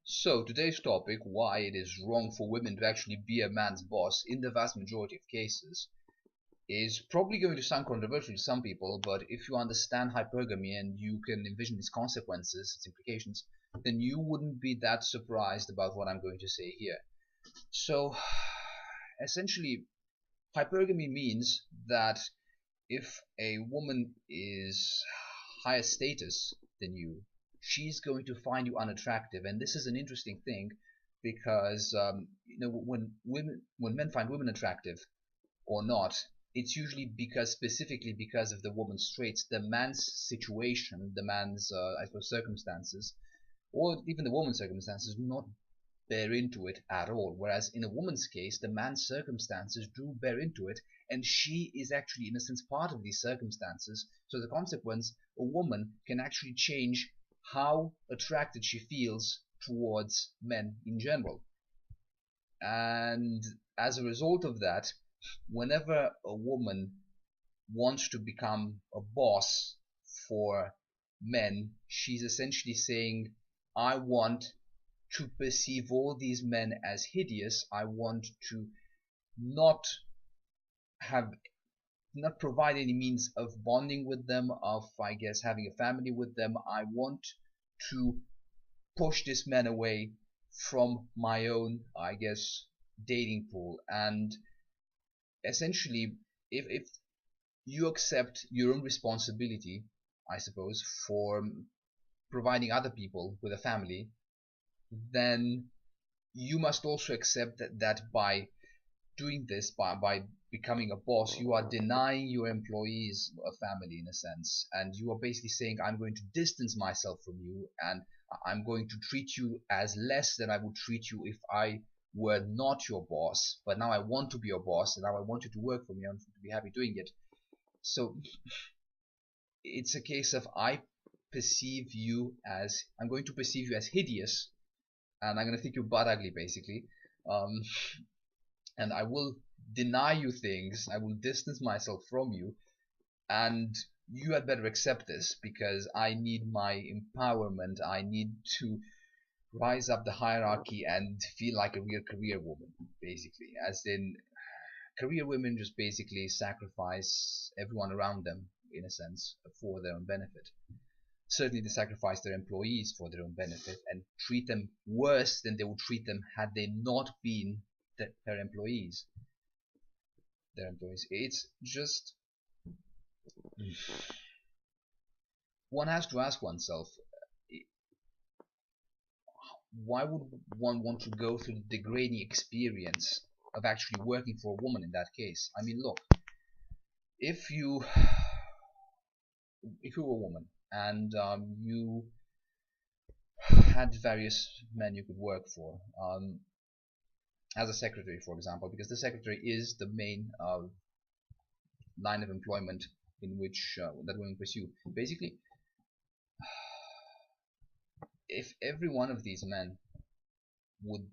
So today's topic, why it is wrong for women to actually be a man's boss in the vast majority of cases, is probably going to sound controversial to some people, but if you understand hypergamy and you can envision its consequences, its implications, then you wouldn't be that surprised about what I'm going to say here. So essentially, hypergamy means that if a woman is higher status than you, she's going to find you unattractive. And this is an interesting thing because when men find women attractive or not, it's usually specifically because of the woman's traits. The man's situation, the man's I suppose circumstances, or even the woman's circumstances, do not bear into it at all. Whereas in a woman's case, the man's circumstances do bear into it, and she is actually, in a sense, part of these circumstances. So as a consequence, a woman can actually change how attracted she feels towards men in general. And as a result of that, whenever a woman wants to become a boss for men, she's essentially saying, I want to perceive all these men as hideous. I want to not provide any means of bonding with them, of, I guess, having a family with them. I want to push this man away from my own, I guess, dating pool. And essentially, if you accept your own responsibility, I suppose, for providing other people with a family, then you must also accept that by doing this, by becoming a boss, you are denying your employees a family, in a sense, and you are basically saying, I'm going to distance myself from you, and I'm going to treat you as less than I would treat you if I were not your boss. But now I want to be your boss, and now I want you to work for me. I want you to be happy doing it. So it's a case of I'm going to perceive you as hideous, and I'm going to think you're butt ugly, basically. And I will deny you things, I will distance myself from you, and you had better accept this, because I need my empowerment. I need to rise up the hierarchy and feel like a real career woman, basically. As in, career women just basically sacrifice everyone around them, in a sense, for their own benefit. Certainly they sacrifice their employees for their own benefit and treat them worse than they would treat them had they not been their employees. It's just, one has to ask oneself, why would one want to go through the degrading experience of actually working for a woman in that case? I mean, look, if you were a woman and you had various men you could work for, as a secretary, for example, because the secretary is the main line of employment in which that women pursue. Basically, if every one of these men would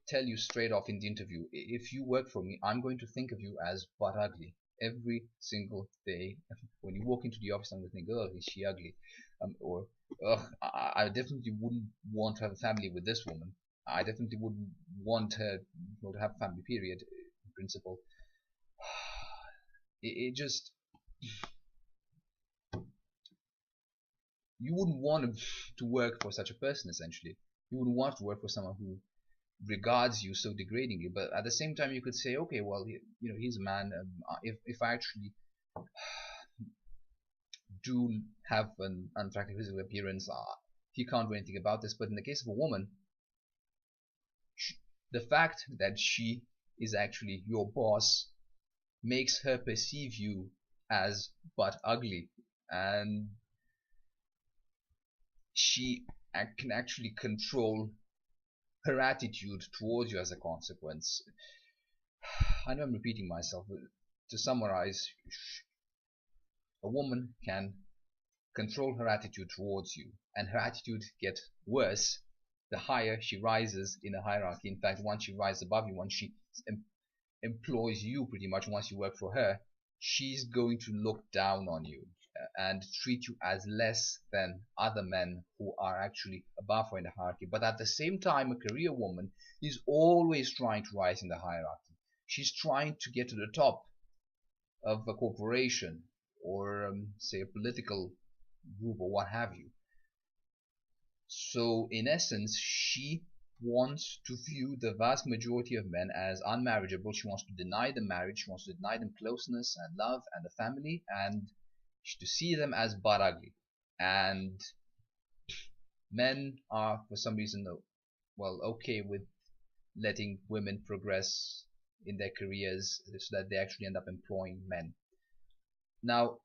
tell you straight off in the interview, if you work for me, I'm going to think of you as butt ugly every single day. When you walk into the office, I'm going to think, oh, is she ugly? Or, I definitely wouldn't want to have a family with this woman. I definitely wouldn't want her to have a family, period, in principle. It just, you wouldn't want to work for such a person, essentially. You wouldn't want to work for someone who regards you so degradingly. But at the same time, you could say, okay, well, he's a man. If I actually do have an unattractive physical appearance, he can't do anything about this. But in the case of a woman, the fact that she is actually your boss makes her perceive you as butt ugly, and she can actually control her attitude towards you as a consequence. I know I'm repeating myself, but to summarize, a woman can control her attitude towards you, and her attitude gets worse the higher she rises in a hierarchy. In fact, once she rises above you, once she employs you, pretty much once you work for her, she's going to look down on you. and treat you as less than other men who are actually above her in the hierarchy. But at the same time, a career woman is always trying to rise in the hierarchy. She's trying to get to the top of a corporation or say a political group or what have you. So in essence, she wants to view the vast majority of men as unmarriageable. She wants to deny them marriage, she wants to deny them closeness and love and the family, and to see them as butt ugly. And men are for some reason well okay with letting women progress in their careers so that they actually end up employing men. Now,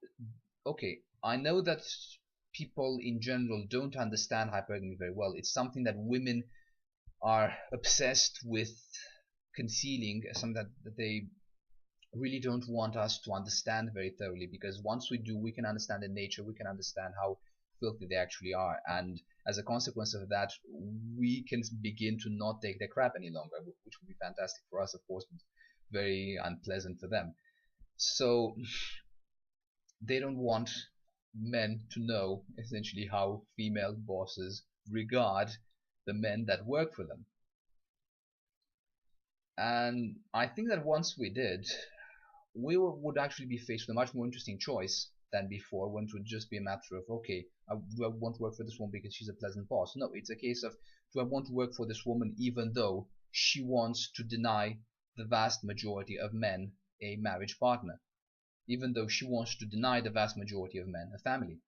okay, I know that people in general don't understand hypergamy very well. It's something that women are obsessed with concealing, something that they really don't want us to understand very thoroughly, because once we do, we can understand their nature, we can understand how filthy they actually are, and as a consequence of that, we can begin to not take their crap any longer, which would be fantastic for us, of course, but very unpleasant for them. So they don't want men to know essentially how female bosses regard the men that work for them. And I think that once we did, we would actually be faced with a much more interesting choice than before, when it would just be a matter of, okay, do I want to work for this woman because she's a pleasant boss? No, it's a case of, do I want to work for this woman even though she wants to deny the vast majority of men a marriage partner, even though she wants to deny the vast majority of men a family?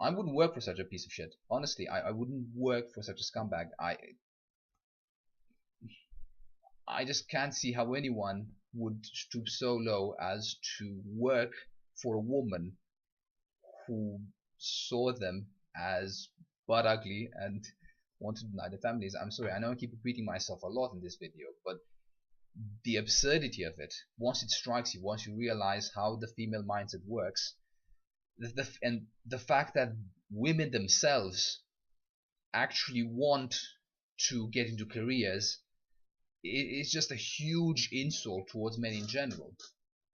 I wouldn't work for such a piece of shit. Honestly, I wouldn't work for such a scumbag. I just can't see how anyone would stoop so low as to work for a woman who saw them as butt ugly and wanted to deny their families. I'm sorry, I know I keep repeating myself a lot in this video, but the absurdity of it, once it strikes you, once you realize how the female mindset works, and the fact that women themselves actually want to get into careers, it's just a huge insult towards men in general.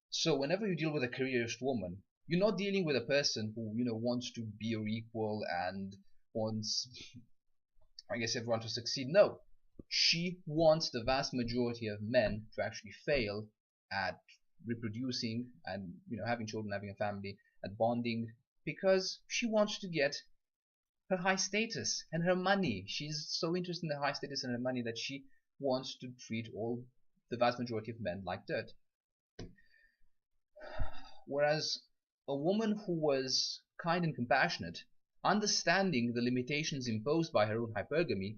So whenever you deal with a careerist woman, you're not dealing with a person who, wants to be your equal and wants, I guess, everyone to succeed. No, she wants the vast majority of men to actually fail at reproducing and, having children, having a family, at bonding, because she wants to get her high status and her money. She's so interested in the high status and her money that she wants to treat the vast majority of men like dirt. Whereas a woman who was kind and compassionate, understanding the limitations imposed by her own hypergamy,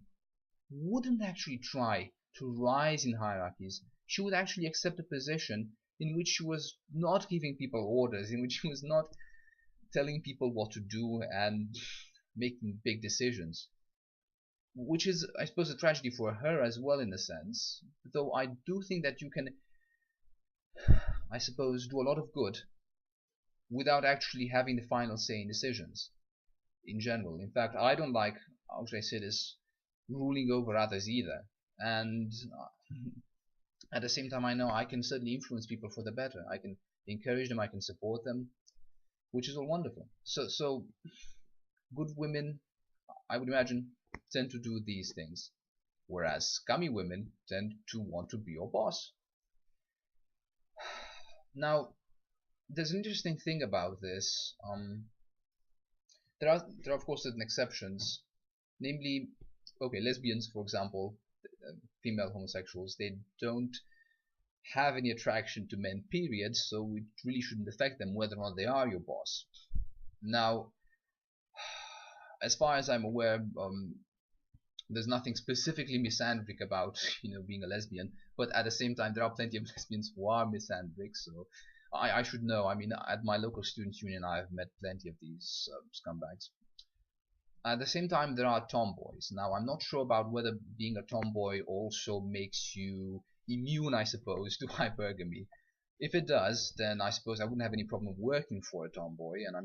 wouldn't actually try to rise in hierarchies. She would actually accept a position in which she was not giving people orders, in which she was not telling people what to do and making big decisions. Which is, I suppose, a tragedy for her as well, in a sense, though I do think that you can, I suppose, do a lot of good without actually having the final say in decisions in general. In fact, I don't like, how should I say this, ruling over others either, and at the same time I know I can certainly influence people for the better. I can encourage them, I can support them, which is all wonderful. So good women, I would imagine, tend to do these things, whereas scummy women tend to want to be your boss. Now, there's an interesting thing about this. There are of course certain exceptions, namely, okay, lesbians, for example, female homosexuals, they don't have any attraction to men, period, so it really shouldn't affect them whether or not they are your boss. Now, as far as I'm aware, there's nothing specifically misandric about being a lesbian, but at the same time there are plenty of lesbians who are misandric, so I should know. I mean, at my local students union I've met plenty of these scumbags. At the same time, there are tomboys. Now, I'm not sure about whether being a tomboy also makes you immune, I suppose, to hypergamy. If it does, then I suppose I wouldn't have any problem working for a tomboy, and I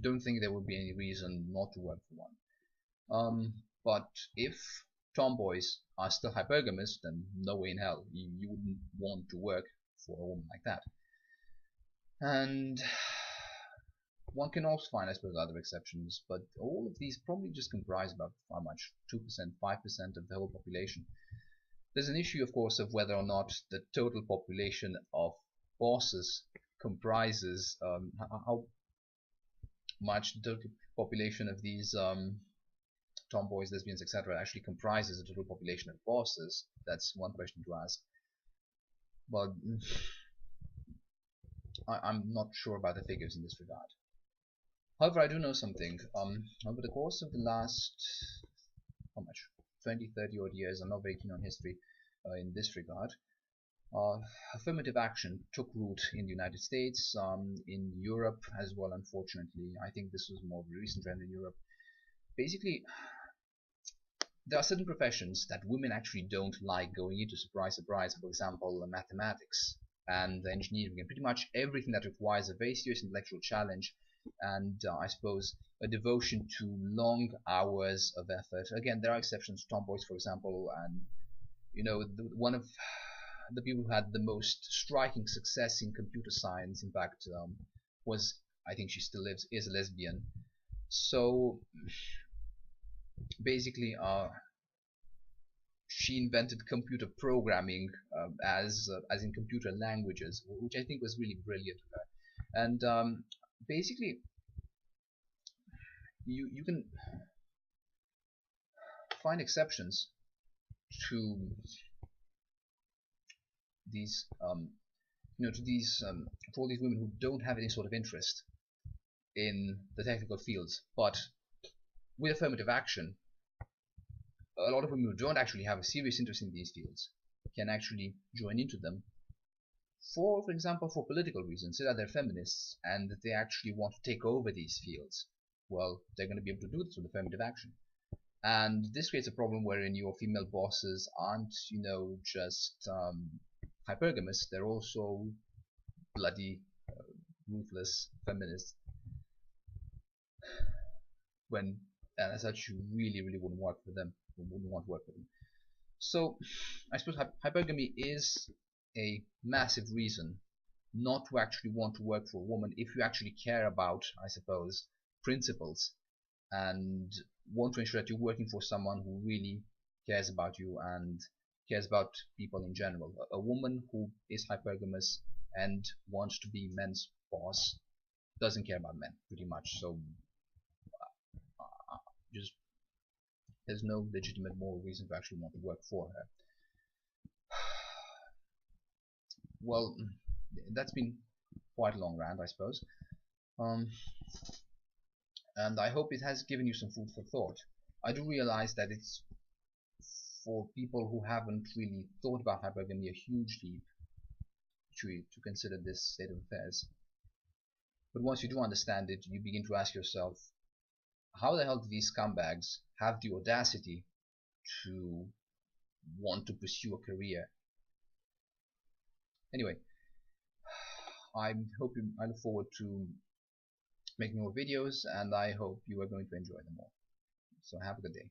don't think there would be any reason not to work for one. But if tomboys are still hypergamous, then no way in hell you wouldn't want to work for a woman like that. And one can also find, I suppose, other exceptions, but all of these probably just comprise about how much? 2%, 5% of the whole population. There's an issue, of course, of whether or not the total population of bosses comprises how much the total population of these tomboys, lesbians, etc. actually comprises the total population of bosses. That's one question to ask. But I'm not sure about the figures in this regard. However, I do know something. Over the course of the last, how much? 20, 30 odd years, I'm not very keen on history in this regard. Affirmative action took root in the United States, in Europe as well, unfortunately. I think this was more of a recent trend in Europe. Basically, there are certain professions that women actually don't like going into. Surprise, surprise. For example, mathematics and engineering, and pretty much everything that requires a very serious intellectual challenge and I suppose a devotion to long hours of effort. Again, there are exceptions, tomboys for example, and you know, one of the people who had the most striking success in computer science, in fact, was, I think she still lives, is a lesbian. So basically she invented computer programming as in computer languages, which I think was really brilliant of her. And basically you can find exceptions to these for all these women who don't have any sort of interest in the technical fields, but with affirmative action, a lot of women who don't actually have a serious interest in these fields can actually join into them for example, for political reasons. Say that they're feminists and that they actually want to take over these fields. Well, they're going to be able to do this with affirmative action. And this creates a problem wherein your female bosses aren't, just hypergamous. They're also bloody, ruthless feminists. And as such, you really, really wouldn't work for them. Wouldn't want to work for them. So, I suppose hypergamy is a massive reason not to actually want to work for a woman if you actually care about, I suppose, principles and want to ensure that you're working for someone who really cares about you and cares about people in general. A woman who is hypergamous and wants to be men's boss doesn't care about men, pretty much. So just there's no legitimate moral reason to actually want to work for her. Well, that's been quite a long rant, I suppose. And I hope it has given you some food for thought. I do realize that it's, for people who haven't really thought about hypergamy, a huge leap to consider this state of affairs. But once you do understand it, you begin to ask yourself, how the hell do these scumbags have the audacity to want to pursue a career? Anyway, I look forward to making more videos, and I hope you are going to enjoy them all. So have a good day.